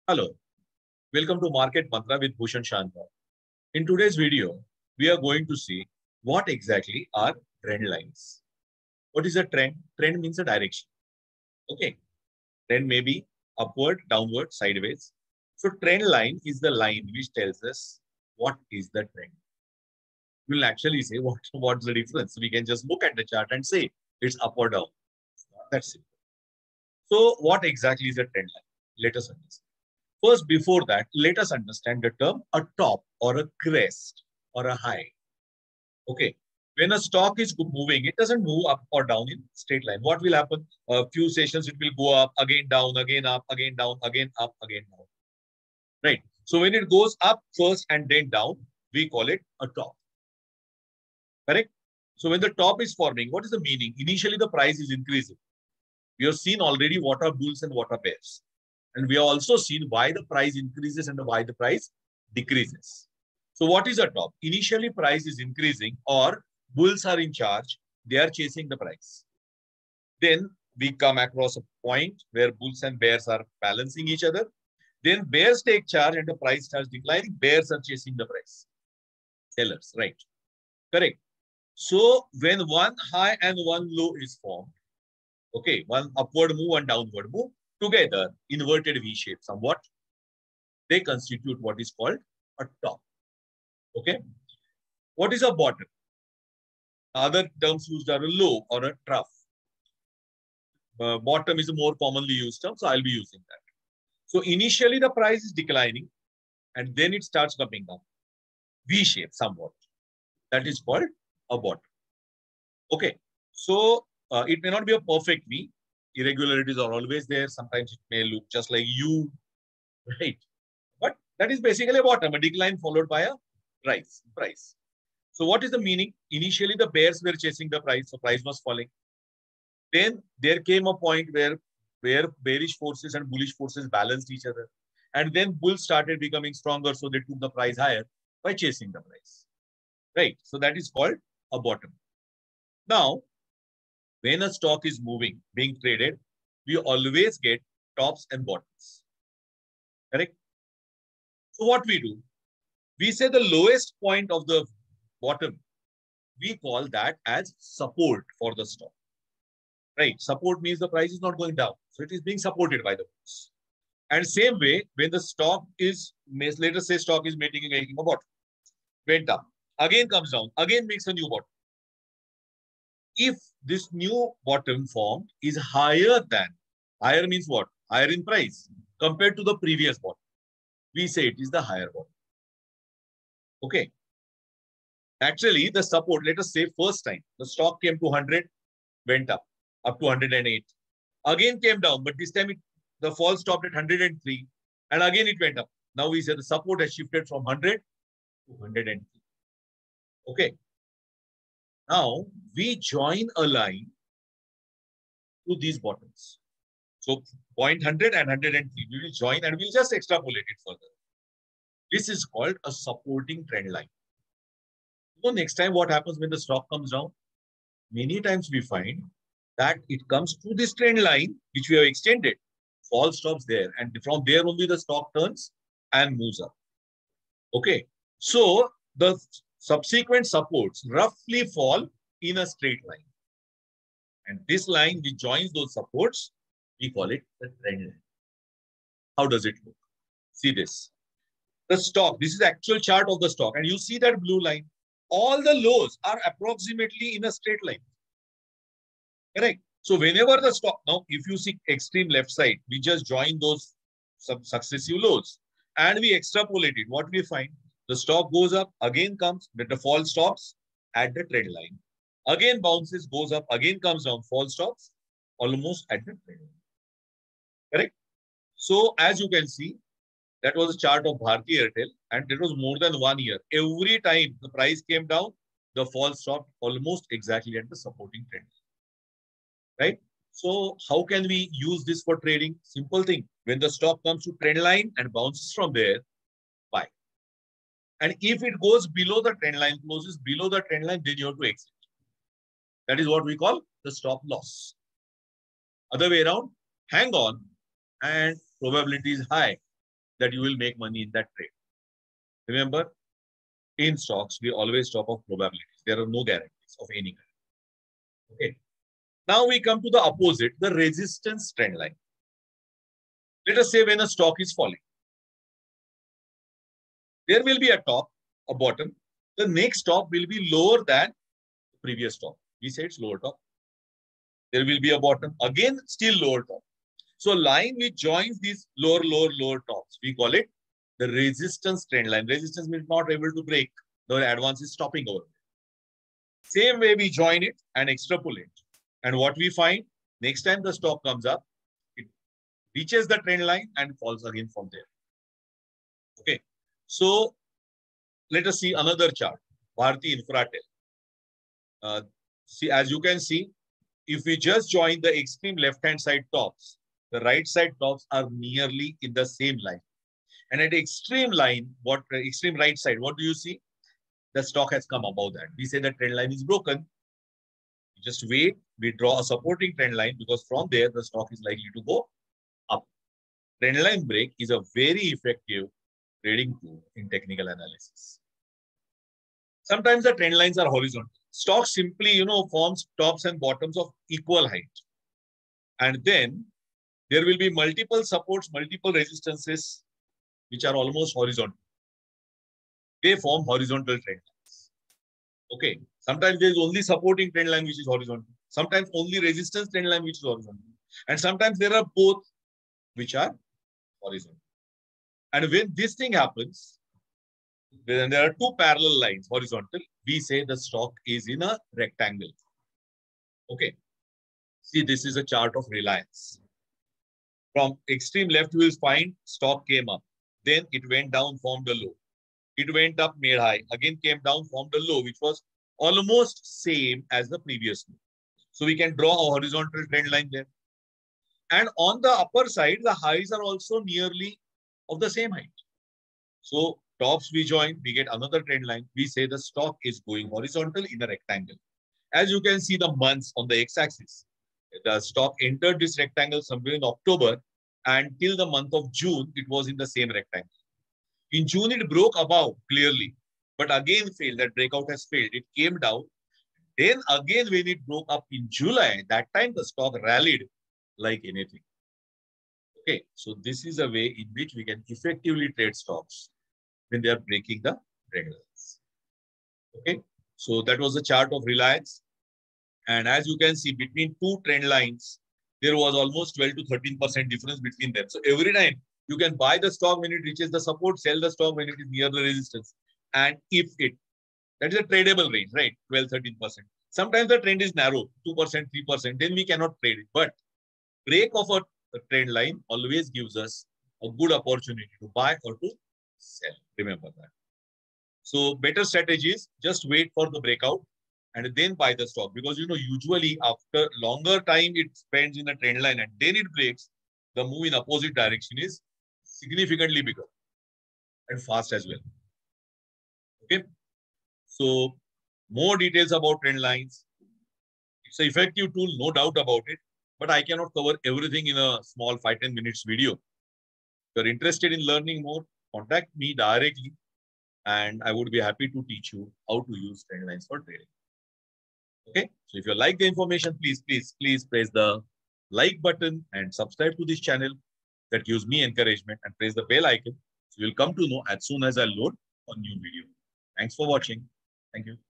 Hello, welcome to Market Mantra with Bhushan Shankar. In today's video, we are going to see what exactly are trend lines. What is a trend? Trend means a direction. Okay. Trend may be upward, downward, sideways. So trend line is the line which tells us what is the trend. We'll actually say what's the difference. We can just look at the chart and say it's up or down. That's it. So what exactly is a trend line? Let us understand. First, before that, let us understand the term a top or a crest or a high. Okay. When a stock is moving, it doesn't move up or down in straight line. What will happen? A few sessions, it will go up, again down, again up, again down, again up, again down. Right. So when it goes up first and then down, we call it a top. Correct? So when the top is forming, what is the meaning? Initially, the price is increasing. We have seen already what are bulls and what are bears. And we have also seen why the price increases and why the price decreases. So what is a top? Initially, price is increasing or bulls are in charge. They are chasing the price. Then we come across a point where bulls and bears are balancing each other. Then bears take charge and the price starts declining. Bears are chasing the price. Sellers, right? Correct. So when one high and one low is formed, okay, one upward move and downward move together, inverted V shape somewhat, they constitute what is called a top. Okay. What is a bottom? Other terms used are a low or a trough. Bottom is a more commonly used term, so I'll be using that. So initially the price is declining and then it starts coming down. V shape somewhat. That is called a bottom. Okay. So it may not be a perfect V. Irregularities are always there. Sometimes it may look just like U, right? But that is basically a bottom, a decline followed by a rise. So what is the meaning? Initially, the bears were chasing the price, so price was falling. Then there came a point where bearish forces and bullish forces balanced each other. And then bulls started becoming stronger, so they took the price higher by chasing the price. Right? So that is called a bottom. Now, when a stock is moving, being traded, we always get tops and bottoms. Correct? So what we do? We say the lowest point of the bottom, we call that as support for the stock. Right? Support means the price is not going down. So it is being supported by the bulls. And same way, when the stock is, let us say stock is making a bottom, went up, again comes down, again makes a new bottom. If this new bottom formed is higher means what? Higher in price compared to the previous bottom. We say it is the higher bottom. Okay. Actually, the support, let us say first time, the stock came to 100, went up to 108. Again came down, but this time the fall stopped at 103. And again it went up. Now we say the support has shifted from 100 to 103. Okay. Now we join a line to these bottoms. So point 100 and 103, we will join and we'll just extrapolate it further. This is called a supporting trend line. So next time what happens when the stock comes down? Many times we find that it comes to this trend line, which we have extended, fall stops there. And from there only the stock turns and moves up. Okay. So the subsequent supports roughly fall in a straight line. And this line which joins those supports, we call it the trend line. How does it look? See this. The stock, this is the actual chart of the stock. And you see that blue line. All the lows are approximately in a straight line. Correct. So whenever the stock, now if you see extreme left side, we just join those successive lows and we extrapolate it. What we find? The stock goes up, again comes, but the fall stops at the trend line. Again bounces, goes up, again comes down, fall stops almost at the trend line. Correct? So as you can see, that was a chart of Bharti Airtel and it was more than 1 year. Every time the price came down, the fall stopped almost exactly at the supporting trend. Right? So how can we use this for trading? Simple thing. When the stock comes to trend line and bounces from there, buy. And if it goes below the trend line, closes below the trend line, then you have to exit. That is what we call the stop loss. Other way around, hang on and probability is high that you will make money in that trade. Remember, in stocks, we always talk of probabilities. There are no guarantees of any kind. Okay. Now we come to the opposite, the resistance trend line. Let us say when a stock is falling, there will be a top, a bottom. The next top will be lower than the previous top. We say it's lower top. There will be a bottom, again still lower top. So line which joins these lower tops, we call it the resistance trend line. Resistance means not able to break. The advance is stopping over there. Same way we join it and extrapolate. And what we find, next time the stock comes up, it reaches the trend line and falls again from there. Okay. So let us see another chart, Bharti Infratel. See, as you can see, if we just join the extreme left-hand side tops, the right side tops are nearly in the same line. And at extreme line, extreme right side, what do you see? The stock has come above that. We say the trend line is broken. Just wait, we draw a supporting trend line because from there, the stock is likely to go up. Trend line break is a very effective trading tool in technical analysis. Sometimes the trend lines are horizontal. Stock simply, forms tops and bottoms of equal height. And then there will be multiple supports, multiple resistances, which are almost horizontal. They form horizontal trend lines. Okay. Sometimes there is only supporting trend line, which is horizontal. Sometimes only resistance trend line, which is horizontal. And sometimes there are both, which are horizontal. And when this thing happens, then there are two parallel lines, horizontal. We say the stock is in a rectangle. Okay. See, this is a chart of Reliance. From extreme left, you will find stock came up. Then it went down, formed a low. It went up, made high. Again came down, formed a low, which was almost same as the previous low. So we can draw a horizontal trend line there. And on the upper side, the highs are also nearly of the same height. So tops we join, we get another trend line. We say the stock is going horizontal in a rectangle. As you can see the months on the x-axis, the stock entered this rectangle somewhere in October, and till the month of June, it was in the same rectangle. In June, it broke above clearly, but again failed. That breakout has failed. It came down. Then again, when it broke up in July, that time the stock rallied like anything. Okay, so this is a way in which we can effectively trade stocks when they are breaking the trend lines. Okay, so that was the chart of Reliance. And as you can see, between two trend lines, there was almost 12 to 13% difference between them. So every time you can buy the stock when it reaches the support, sell the stock when it is near the resistance. And if that is a tradable range, right? 12, 13%. Sometimes the trend is narrow, 2%, 3%, then we cannot trade it. But break of a trend line always gives us a good opportunity to buy or to sell. Remember that. So better strategy is just wait for the breakout and then buy the stock, because usually after longer time it spends in the trend line and then it breaks, the move in opposite direction is significantly bigger and fast as well. Okay, so more details about trend lines. It's an effective tool, no doubt about it, but I cannot cover everything in a small 5-10 minutes video. If you're interested in learning more, contact me directly and I would be happy to teach you how to use trend lines for trading. Okay, so if you like the information, please press the like button and subscribe to this channel. That gives me encouragement, and press the bell icon so you'll come to know as soon as I load a new video. Thanks for watching. Thank you.